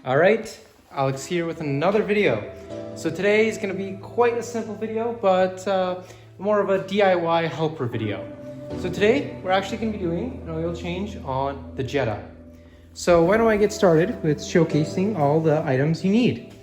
All right, Alex here with another video. So today is going to be quite a simple video, but more of a DIY helper video. So today we're actually going to be doing an oil change on the Jetta. So why don't I get started with showcasing all the items you need.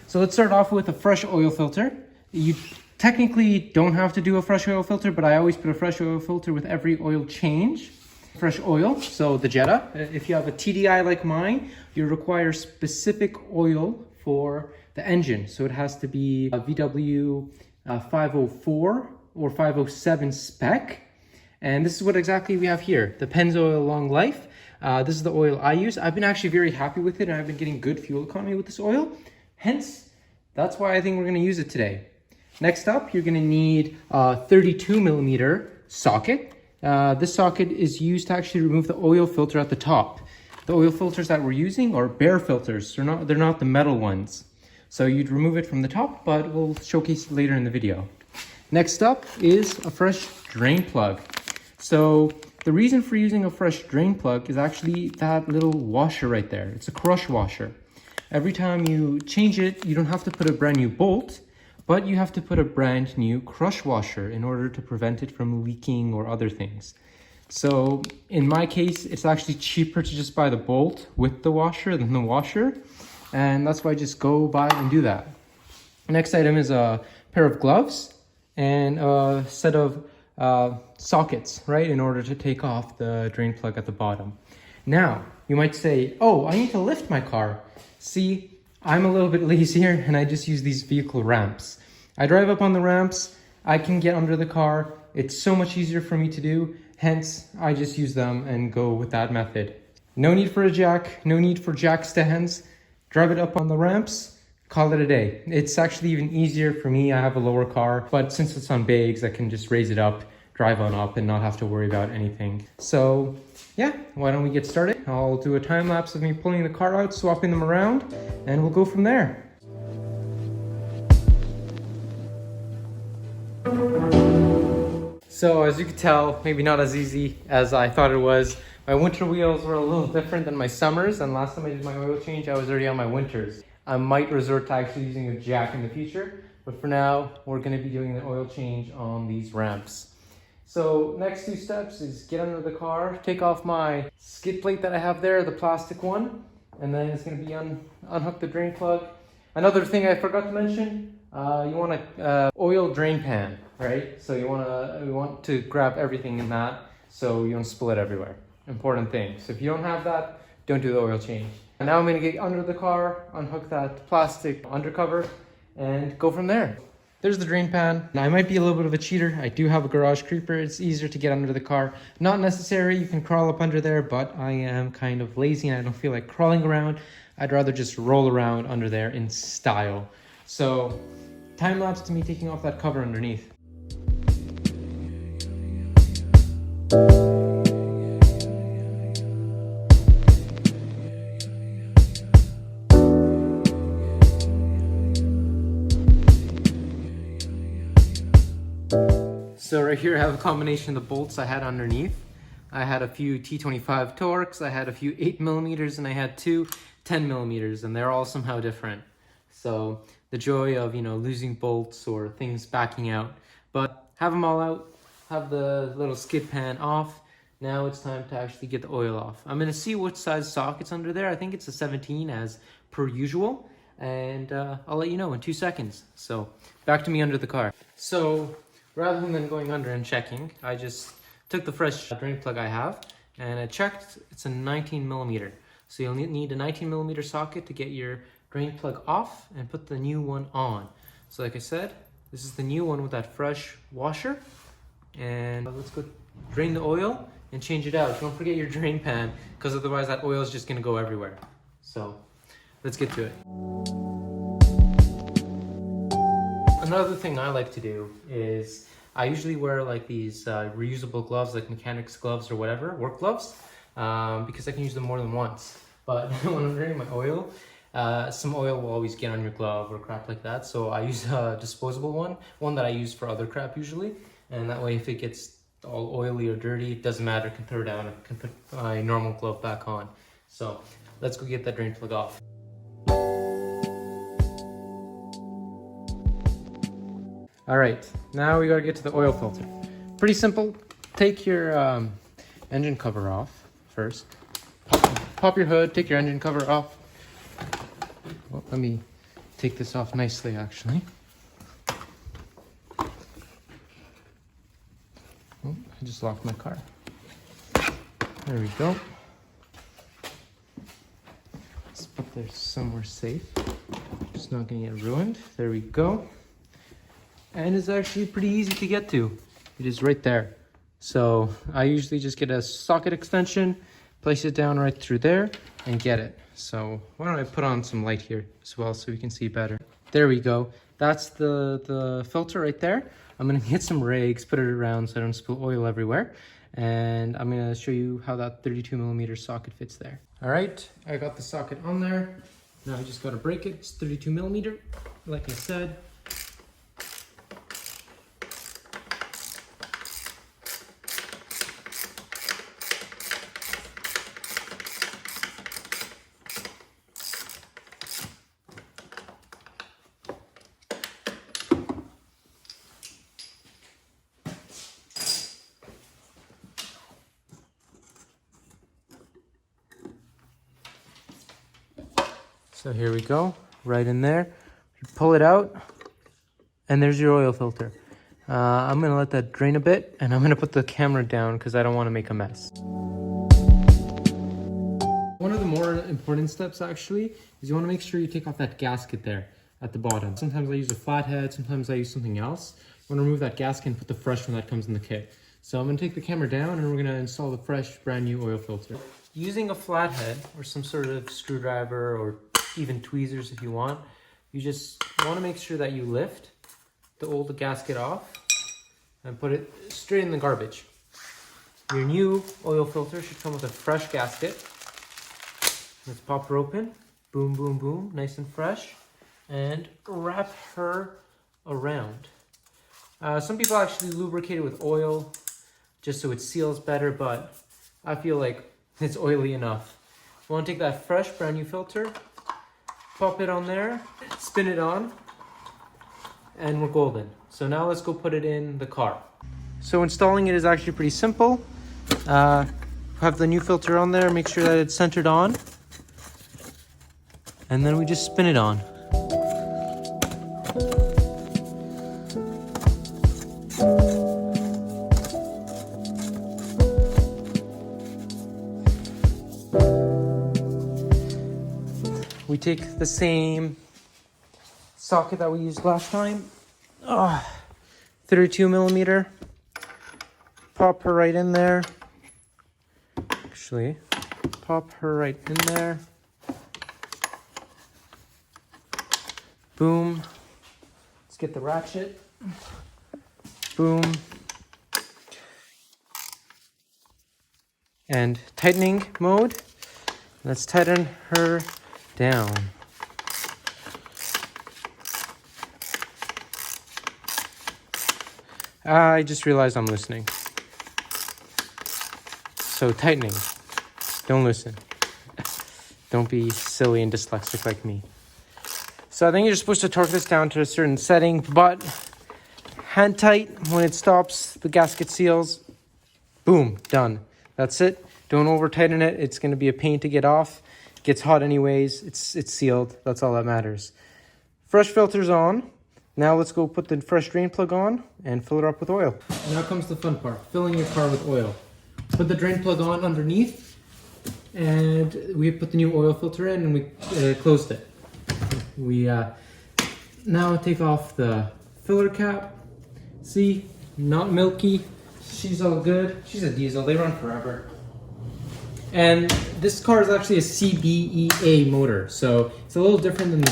So let's start off with a fresh oil filter. You technically don't have to do a fresh oil filter, but I always put a fresh oil filter with every oil change. Fresh oil, so the Jetta, if you have a TDi like mine, you require specific oil for the engine. So it has to be a VW 504 or 507 spec. And this is what exactly we have here, the Pennzoil Long Life. This is the oil I use. I've been actually very happy with it, and I've been getting good fuel economy with this oil. Hence, that's why I think we're gonna use it today. Next up, you're gonna need a 32 millimeter socket. This socket is used to actually remove the oil filter at the top. The oil filters that we're using are bare filters. They're not the metal ones. So you'd remove it from the top, but we'll showcase it later in the video. Next up is a fresh drain plug. So the reason for using a fresh drain plug is actually that little washer right there. It's a crush washer. Every time you change it, you don't have to put a brand new bolt, but you have to put a brand new crush washer in order to prevent it from leaking or other things. So in my case, it's actually cheaper to just buy the bolt with the washer than the washer. And that's why I just go buy and do that. Next item is a pair of gloves and a set of sockets, right? In order to take off the drain plug at the bottom. Now, you might say, oh, I need to lift my car. See, I'm a little bit lazier and I just use these vehicle ramps. I drive up on the ramps, I can get under the car. It's so much easier for me to do. Hence, I just use them and go with that method. No need for a jack, no need for jack stands. Drive it up on the ramps, call it a day. It's actually even easier for me. I have a lower car, but since it's on bags, I can just raise it up, drive on up and not have to worry about anything. So yeah, why don't we get started? I'll do a time lapse of me pulling the car out, swapping them around, and we'll go from there. So as you can tell, maybe not as easy as I thought it was. My winter wheels were a little different than my summers, and last time I did my oil change, I was already on my winters. I might resort to actually using a jack in the future, but for now, we're gonna be doing the oil change on these ramps. So next two steps is get under the car, take off my skid plate that I have there, the plastic one, and then it's going to be unhook the drain plug. Another thing I forgot to mention, you want a oil drain pan, right? So you want to grab everything in that so you don't spill it everywhere. Important thing. So if you don't have that, don't do the oil change. And now I'm going to get under the car, unhook that plastic undercover, and go from there. There's the drain pan. Now I might be a little bit of a cheater. I do have a garage creeper. It's easier to get under the car. Not necessary, you can crawl up under there, but I am kind of lazy and I don't feel like crawling around. I'd rather just roll around under there in style. So time lapse to me taking off that cover underneath. So right here I have a combination of the bolts I had underneath. I had a few T25 Torx, I had a few 8 millimeters, and I had two 10 millimeters, and they're all somehow different. So the joy of, losing bolts or things backing out. But have them all out, have the little skid pan off. Now it's time to actually get the oil off. I'm gonna see what size socket's under there. I think it's a 17 as per usual. And I'll let you know in 2 seconds. So back to me under the car. So rather than going under and checking, I just took the fresh drain plug I have and I checked, it's a 19 millimeter. So you'll need a 19 millimeter socket to get your drain plug off and put the new one on. So like I said, this is the new one with that fresh washer. And let's go drain the oil and change it out. Don't forget your drain pan, because otherwise that oil is just gonna go everywhere. So let's get to it. Another thing I like to do is I usually wear like these reusable gloves, like mechanics gloves or whatever, work gloves, because I can use them more than once. But when I'm draining my oil, some oil will always get on your glove or crap like that. So I use a disposable one that I use for other crap usually. And that way if it gets all oily or dirty, it doesn't matter, I can throw it down and can put my normal glove back on. So let's go get that drain plug off. All right, now we gotta get to the oil filter. Pretty simple. Take your engine cover off first. Pop your hood, take your engine cover off. Well, let me take this off nicely, actually. Oh, I just locked my car. There we go. Let's put there somewhere safe. Just not gonna get ruined. There we go. And it's actually pretty easy to get to. It is right there. So I usually just get a socket extension, place it down right through there and get it. So why don't I put on some light here as well so we can see better. There we go. That's the filter right there. I'm gonna get some rags, put it around so I don't spill oil everywhere. And I'm gonna show you how that 32mm socket fits there. All right, I got the socket on there. Now I just gotta break it. It's 32mm, like I said. So here we go, right in there. You pull it out, and there's your oil filter. I'm gonna let that drain a bit, and I'm gonna put the camera down because I don't want to make a mess. One of the more important steps actually is you want to make sure you take off that gasket there at the bottom. Sometimes I use a flathead, sometimes I use something else. You want to remove that gasket and put the fresh one that comes in the kit. So I'm gonna take the camera down and we're gonna install the fresh, brand new oil filter. Using a flathead or some sort of screwdriver or even tweezers if you want, you just want to make sure that you lift the old gasket off and put it straight in the garbage. Your new oil filter should come with a fresh gasket. Let's pop her open. Boom, boom, boom, nice and fresh. And wrap her around. Some people actually lubricate it with oil just so it seals better, but I feel like it's oily enough. You want to take that fresh, brand new filter, pop it on there, spin it on, and we're golden. So now let's go put it in the car. So installing it is actually pretty simple. Have the new filter on there, make sure that it's centered on, and then we just spin it on. We take the same socket that we used last time, 32mm, pop her right in there, actually, pop her right in there, boom, let's get the ratchet, boom, and tightening mode, let's tighten her down. I just realized I'm listening. So tightening, don't listen. Don't be silly and dyslexic like me. So I think you're supposed to torque this down to a certain setting, but hand tight. When it stops, the gasket seals. Boom, done. That's it. Don't over tighten it. It's going to be a pain to get off. It gets hot anyways. It's sealed. That's all that matters. Fresh filter's on. Now let's go put the fresh drain plug on and fill it up with oil. Now comes the fun part, filling your car with oil. Put the drain plug on underneath, and we put the new oil filter in and we closed it. We now take off the filler cap. See, not milky. She's all good. She's a diesel, they run forever. And this car is actually a CBEA motor, so it's a little different than the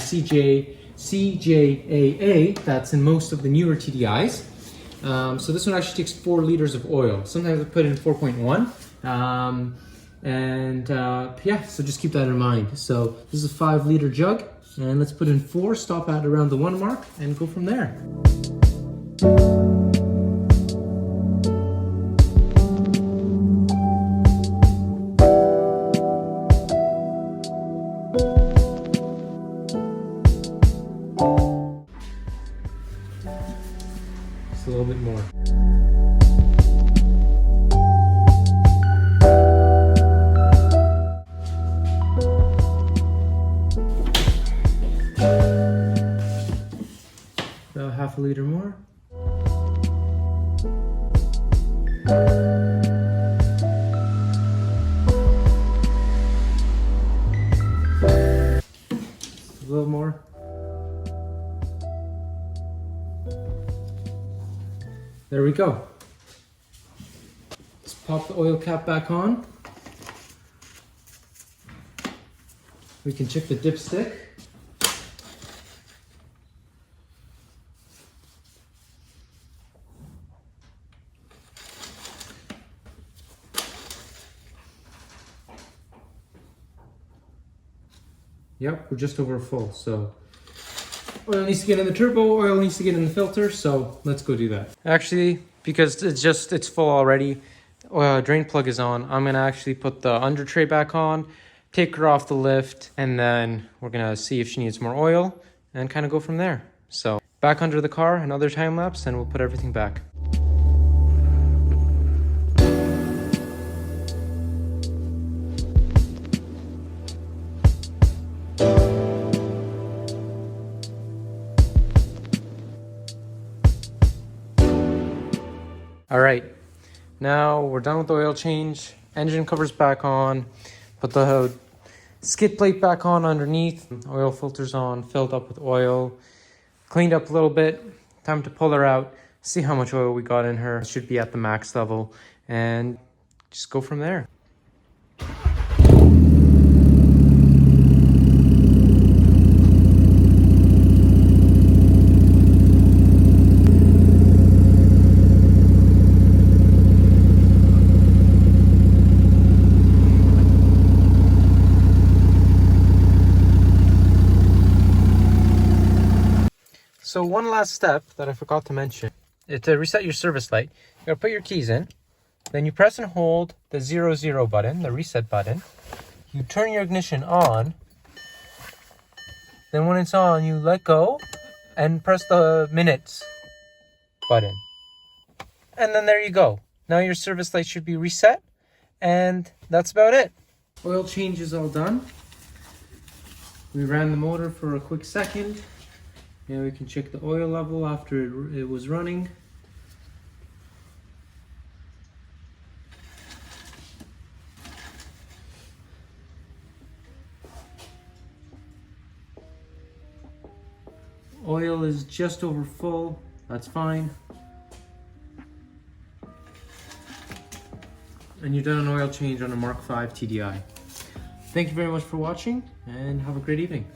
CJAA that's in most of the newer TDIs. So this one actually takes 4 liters of oil. Sometimes I put in 4.1. Yeah, so just keep that in mind. So this is a 5-liter jug, and let's put in 4, stop at around the 1 mark, and go from there. a liter more. A little more. There we go. Let's pop the oil cap back on. We can check the dipstick. Yep, we're just over full, so oil needs to get in the turbo, oil needs to get in the filter, so let's go do that. Actually, because it's full already, drain plug is on, I'm gonna actually put the under tray back on, take her off the lift, and then we're gonna see if she needs more oil and kind of go from there. So back under the car, another time lapse, and we'll put everything back. All right, now we're done with the oil change. Engine covers back on, put the skid plate back on underneath, oil filters on, filled up with oil, cleaned up a little bit. Time to pull her out, see how much oil we got in her. It should be at the max level, and just go from there. So one last step that I forgot to mention, to reset your service light, you gotta put your keys in, then you press and hold the 00 button, the reset button, you turn your ignition on, then when it's on, you let go and press the minutes button. And then there you go. Now your service light should be reset, and that's about it. Oil change is all done. We ran the motor for a quick second. Now we can check the oil level after it was running. Oil is just over full, that's fine. And you've done an oil change on a MK5 TDi. Thank you very much for watching, and have a great evening.